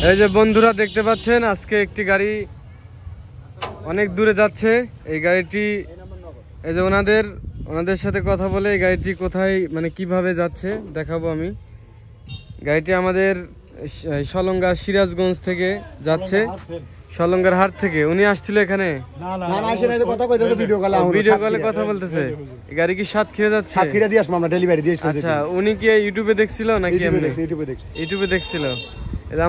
এই যে বন্ধুরা দেখতে পাচ্ছেন, আজকে একটি গাড়ি অনেক দূরে যাচ্ছে। এই গাড়িটি এই যে ওনাদের সাথে কথা বলে এই গাড়িটি কোথায় মানে কিভাবে যাচ্ছে দেখাবো আমি। গাড়িটি আমাদের সলঙ্গা সিরাজগঞ্জ থেকে যাচ্ছে, সলঙ্গার হাট থেকে। উনি আসছিল এখানে ভিডিও কলে কথা বলতেছে। গাড়ি কি সাতক্ষীরা যাচ্ছে? আচ্ছা, উনি কি ইউটিউবে দেখছিল নাকি? ইউটিউবে দেখছিল।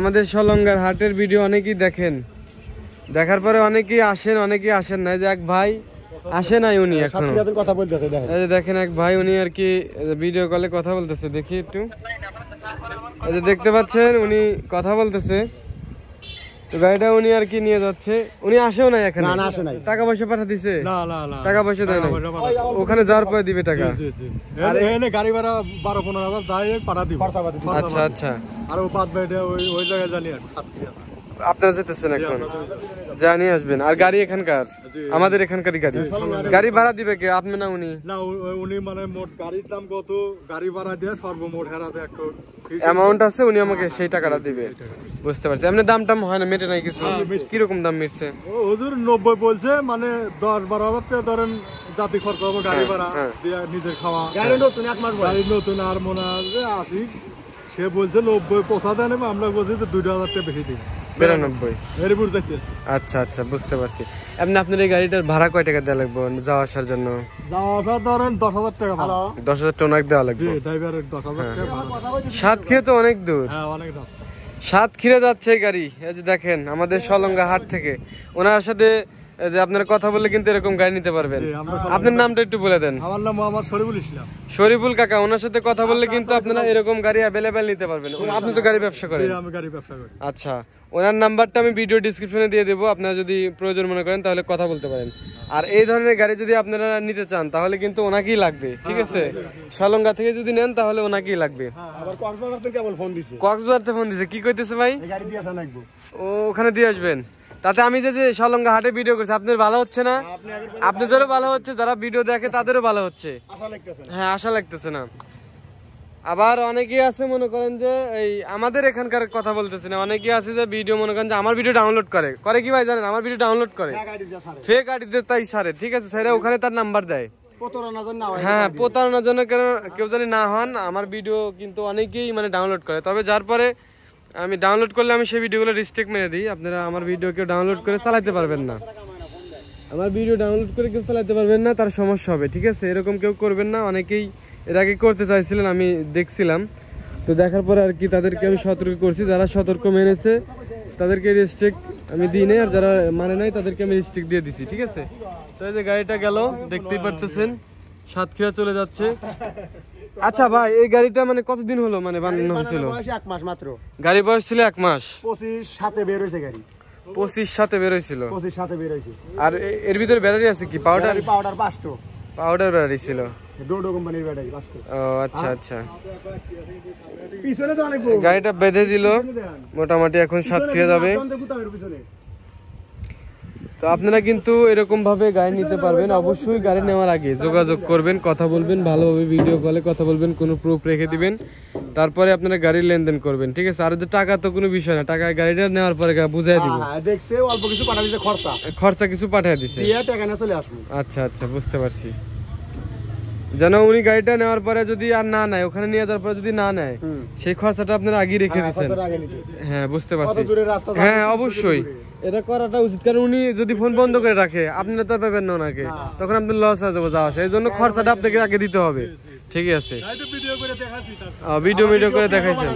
আমাদের সলঙ্গার হাটের ভিডিও অনেকেই দেখেন, দেখার পরে অনেকেই আসেন না। যে এক ভাই আসে নাই, উনি এখন কথা বলতেছে। দেখেন এক ভাই, উনি আর কি ভিডিও কলে কথা বলতেছে। দেখি একটু, এই যে দেখতে পাচ্ছেন উনি কথা বলতেছে। তো গাড়িটা উনি আর কি নিয়ে যাচ্ছে। উনি আসেও নাই এখানে, টাকা পয়সা পাঠা দিছে? টাকা পয়সা দেয় না, ওখানে যাওয়ার পরে দিবে টাকা। গাড়ি ভাড়া 12-15,000 পাঠা দিবে। আচ্ছা আচ্ছা, আর বাদ বাইরে ওই জায়গায় জানি আর সাতক্ষীরা আপনারা যেতেছেন এখন, জানি আসবেন। আর গাড়ি এখানকার, আমাদের এখানকারই গাড়ি। গাড়ি ভাড়া দিবে কে, আপনি না উনি? না, উনি মানে মোট গাড়ির দাম কত, গাড়ি ভাড়া দিয়ে সর্বমোট হেরাতে একটা অ্যামাউন্ট আছে, উনি আমাকে সেই টাকাটা দিবে। বুঝতে পারছি। এমনি দাম টাম হয় না, মেটে নাই কিছু? কিরকম দাম মিটছে? হুজুর 90 বলছে, মানে 10-12,000 টাকা ধরেন জাতি খরচ হবে, গাড়ি ভাড়া দিয়ে নিজের খাওয়া। গাড়ি নতুন 1 মাস গাড়ি নতুন, আর মনে হয় 80। সে বলছে 90 পোষাতে নেবে, আমরা বলছি যে 2,000 টাকা বেশি দিই, 92। আচ্ছা আচ্ছা, বুঝতে পারছি। এমনি আপনার এই গাড়িটার ভাড়া কয় টাকা দেওয়া লাগবে যাওয়া আসার জন্য? যাওয়া আসা ধরেন 10,000 টাকা ভাড়া। 10,000 টাকা অনেক দেওয়া লাগবে। ড্রাইভারের 10,000 টাকা ভাড়া। সাতক্ষীরা তো অনেক দূর। হ্যাঁ, অনেক রাস্তা। সাতক্ষীরা যাচ্ছে এই গাড়ি। এই যে দেখেন, আমাদের সলঙ্গা হাট থেকে। ওনার সাথে যে আপনারা কথা বললে কিন্তু এরকম গাড়ি নিতে পারবেন। আপনার নামটা একটু বলে দেন। আমার নাম মোহাম্মদ শরীফুল ইসলাম। শরীফুল কাকা, ওনার সাথে কথা বললে কিন্তু আপনারা এরকম গাড়ি অ্যাভেলেবেল নিতে পারবেন। আপনি তো গাড়ি ব্যবসা করেন? আমি গাড়ি ব্যবসা করি। আচ্ছা, ওনার নাম্বারটা আমি ভিডিও ডেসক্রিপশনে দিয়ে দেবো, আপনারা যদি প্রয়োজন মনে করেন তাহলে কথা বলতে পারেন। আর এই ধরনের গাড়ি যদি আপনারা নিতে চান তাহলে কিন্তু ওনাকেই লাগবে, ঠিক আছে? সলঙ্গা থেকে যদি নেন তাহলে ওনাকেই লাগবে। কক্সবাজার থেকে ফোন দিছে, কি কইতেছে ভাই? ও ওখানে দিয়ে আসবেন। তাতে আমি যে সলঙ্গা হাটে ভিডিও করছি, আপনাদের ভালো হচ্ছে না? আপনাদেরও ভালো হচ্ছে, যারা ভিডিও দেখে তাদেরও ভালো হচ্ছে। হ্যাঁ, আশা লাগতেছে না। আবার অনেকেই আছে মনে করেন যে এই আমাদের এখানকার কথা বলতেছে না, অনেকেই আছে যে ভিডিও মনে করেন যে আমার ভিডিও ডাউনলোড করে কি ভাই জানেন? আমার ভিডিও ডাউনলোড করে ফেক আইডিতে, তাই সারে, ঠিক আছে? স্যার ওখানে তার নাম্বার দেয়। হ্যাঁ, প্রতারণার জন্য কেউ জানি না হন। আমার ভিডিও কিন্তু অনেকেই মানে ডাউনলোড করে, তবে যার পরে আমি ডাউনলোড করলে আমি সেই ভিডিওগুলো রিস্ট্রিক্ট মেরে দিই। আপনারা আমার ভিডিও কেউ ডাউনলোড করে চালাতে পারবেন না। আমার ভিডিও ডাউনলোড করে কেউ চালাতে পারবেন না, তার সমস্যা হবে, ঠিক আছে? এরকম কেউ করবেন না। অনেকেই এর আগে করতে চাইছিলেন, আমি দেখছিলাম। তো দেখার পরে আর কি তাদেরকে আমি সতর্ক করছি। যারা সতর্ক মেনেছে তাদেরকে রিস্ট্রিক্ট আমি দিই নাই, আর যারা মানে নাই তাদেরকে আমি রিস্ট্রিক্ট দিয়ে দিছি, ঠিক আছে? তো এই যে গাড়িটা গেল, দেখতেই পারতেছেন, সাতক্ষীরা চলে যাচ্ছে। আচ্ছা ভাই, এই গাড়িটা মানে কতদিন হলো মানে বানানো হয়েছিল? 1 মাস মাত্র। গাড়ি বয়স ছিল 1 মাস। 25/7 বের হইছে গাড়ি। 25/7 বের হয়েছিল। 25/7 বের হইছে। আর এর ভিতরে ব্যাটারি আছে কি? পাউডার 5টো। পাউডার ব্যাটারি ছিল। ডোডো কোম্পানির ব্যাটারি 5টো। ও আচ্ছা আচ্ছা। পিছনে তো অনেক গাড়িটা বেঁধে দিল, মোটামুটি এখন সাতক্ষীরা যাবে। তো আপনারা কিন্তু এরকম ভাবে গাড়ি নিতে পারবেন। অবশ্যই গাড়ি নেওয়ার আগে যোগাযোগ করবেন, কথা বলবেন, ভালোভাবে ভিডিও কলে কথা বলবেন, কোনো প্রুফ রেখে দিবেন, তারপরে আপনারা গাড়ির লেনদেন করবেন, ঠিক আছে? আর টাকা তো কোনো বিষয় না, টাকা গাড়িটা নেওয়ার পরে বুঝাই দিব। দেখছে অল্প কিছু পাঠিয়ে দিছে, খরচা কিছু পাঠিয়ে দিছে। টাকা না চলে আসবে। আচ্ছা আচ্ছা, বুঝতে পারছি। যেন উনি গাড়িটা নেওয়ার পরে যদি আর না নেয়, ওখানে নিয়ে যাওয়ার পরে যদি না নেয়, সেই খরচাটা আপনারা আগে রেখে দিচ্ছেন। হ্যাঁ, বুঝতে পারছি। হ্যাঁ, অবশ্যই এটা করাটা উচিত, কারণ উনি যদি ফোন বন্ধ করে রাখে আপনারা তো পাবেন না ওনাকে, তখন আপনার লস হয়ে যাবে যাওয়া আসা। এই জন্য খরচাটা আপনাকে আগে দিতে হবে, ঠিক আছে? ভিডিও করে দেখাইছেন।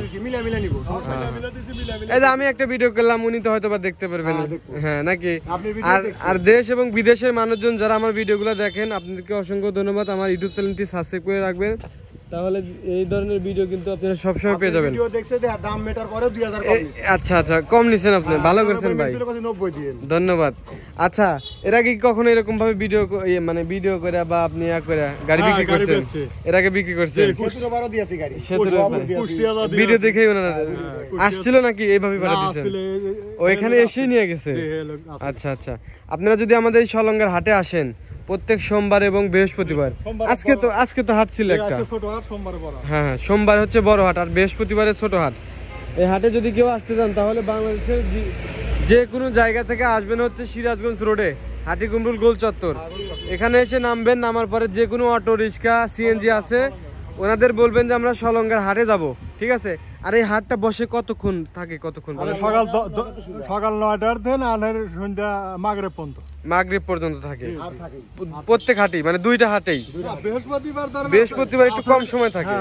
এই যে আমি একটা ভিডিও করলাম, উনি তো হয়তো বা দেখতে পারবেন, হ্যাঁ নাকি? আর দেশ এবং বিদেশের মানুষজন যারা আমার ভিডিওগুলো দেখেন, আপনাদেরকে অসংখ্য ধন্যবাদ। আমার ইউটিউব চ্যানেলটি সাবস্ক্রাইব করে রাখবেন, তাহলে এই ধরনের ভিডিও কিন্তু আপনারা সবসময় পেয়ে যাবেন। আচ্ছা আচ্ছা, কম নিছেন আপনি, ভালো করছেন ভাই, ধন্যবাদ। আচ্ছা, এর আগে কখনো এরকম ভাবে ভিডিও করে বা আপনি করে গাড়ি বিক্রি করছেন? এর আগে বিক্রি করছেন? ভিডিও দেখেই ওনারা আসছিল নাকি এইভাবে পাঠিয়ে দিয়েছেন? ও এখানে এসেই নিয়ে গেছে? আচ্ছা আচ্ছা। আপনারা যদি আমাদের এই সলঙ্গার হাটে আসেন প্রত্যেক সোমবার এবং বৃহস্পতিবার, আজকে তো হাট ছিল একটা, হ্যাঁ সোমবার হচ্ছে বড় হাট আর বৃহস্পতিবারে ছোট হাট। এই হাটে যদি কেউ আসতে চান তাহলে বাংলাদেশের যে কোনো জায়গা থেকে আসবেন হচ্ছে সিরাজগঞ্জ রোডে হাটি কুমরুল গোল চত্বর। এখানে এসে নামবেন, নামার পরে যে কোনো অটো রিক্সা সিএনজি আছে ওনাদের বলবেন যে আমরা সলঙ্গার হাটে যাব, ঠিক আছে? আর এই হাটটা বসে কতক্ষণ থাকে, কতক্ষণ? সকাল 9টার দিন আর সন্ধ্যা মাগরিব পর্যন্ত থাকে প্রত্যেক হাটেই, মানে দুইটা হাটেই। বৃহস্পতিবার একটু কম সময় থাকে।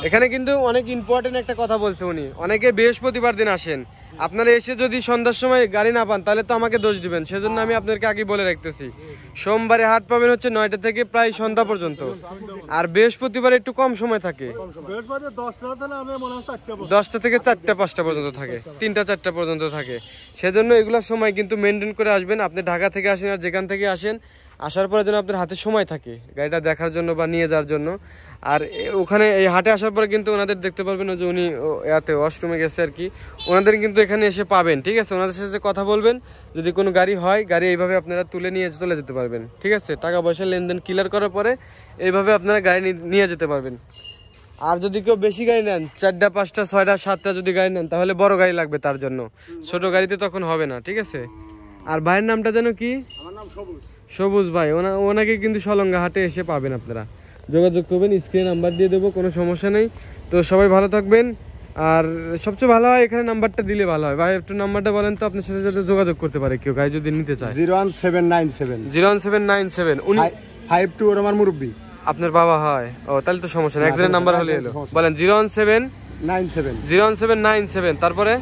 এখানে কিন্তু অনেক ইম্পর্টেন্ট একটা কথা বলছে উনি, অনেকে বৃহস্পতিবার দিন আসেন, আপনারা এসে যদি সন্ধ্যার সময় গাড়ি না পান তাহলে তো আমাকে দোষ দিবেন, সেজন্য আমি আপনাদেরকে আগে বলে রাখতেছি সোমবারে হাট পাবেন হচ্ছে 9টা থেকে প্রায় সন্ধ্যা পর্যন্ত, আর বৃহস্পতিবার একটু কম সময় থাকে, 10টা থেকে 4টা 5টা পর্যন্ত থাকে, 3টা 4টা পর্যন্ত থাকে। সেজন্য এগুলোর সময় কিন্তু মেনটেন করে আসবেন। আপনি ঢাকা থেকে আসেন আর যেখান থেকে আসেন, আসার পরে যেন আপনার হাতে সময় থাকে গাড়িটা দেখার জন্য বা নিয়ে যাওয়ার জন্য। আর ওখানে এই হাটে আসার পরে কিন্তু ওনাদের দেখতে পারবেন যে উনি এতে ওয়াশরুমে গেছে আর কি, ওনাদের কিন্তু এখানে এসে পাবেন, ঠিক আছে? ওনাদের সাথে কথা বলবেন, যদি কোনো গাড়ি হয় গাড়ি এইভাবে আপনারা তুলে নিয়ে চলে যেতে পারবেন, ঠিক আছে? টাকা পয়সা লেনদেন ক্লিয়ার করার পরে এইভাবে আপনারা গাড়ি নিয়ে যেতে পারবেন। আর যদি কেউ বেশি গাড়ি নেন, 4টা 5টা 6টা 7টা যদি গাড়ি নেন তাহলে বড় গাড়ি লাগবে তার জন্য, ছোট গাড়িতে তখন হবে না, ঠিক আছে? আর ভাইয়ের নামটা যেন কি? আমার নাম সবুজ। সবুজ ভাই, ওনাকে কিন্তু সলঙ্গা হাটে এসে পাবেন, আপনারা যোগাযোগ করবেন, স্ক্রিনে নাম্বার দিয়ে দেবো, কোনো সমস্যা নেই। তো সবাই ভালো থাকবেন। আর সবচেয়ে ভালো হয় এখানে নাম্বারটা দিলে ভালো হয়। ভাই একটু নাম্বারটা বলেন তো, আপনার সাথে যাতে যোগাযোগ করতে পারে কেউ গাড়ি যদি নিতে চায়। 01797 52 ওর আমার মুরব্বি। আপনার বাবা হয়? ও তাহলে তো সমস্যা নেই, একজনের নাম্বার হলে এলো। বলেন 01797 তারপরে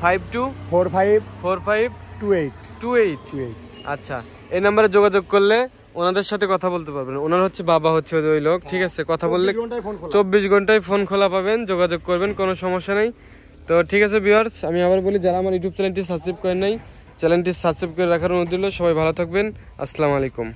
52 45 আচ্ছা, এই নাম্বারে যোগাযোগ করলে ওনাদের সাথে কথা বলতে পারবেন। ওনার হচ্ছে বাবা হচ্ছে ওই লোক, ঠিক আছে? কথা বললে 24 ঘন্টায় ফোন খোলা পাবেন, যোগাযোগ করবেন, কোনো সমস্যা নেই। তো ঠিক আছে ভিউয়ার্স, আমি আবার বলি, যারা আমার ইউটিউব চ্যানেলটি সাবস্ক্রাইব করেন নাই, চ্যানেলটি সাবস্ক্রাইব করে রাখার অনুরোধ রইল। সবাই ভালো থাকবেন, আসসালামু আলাইকুম।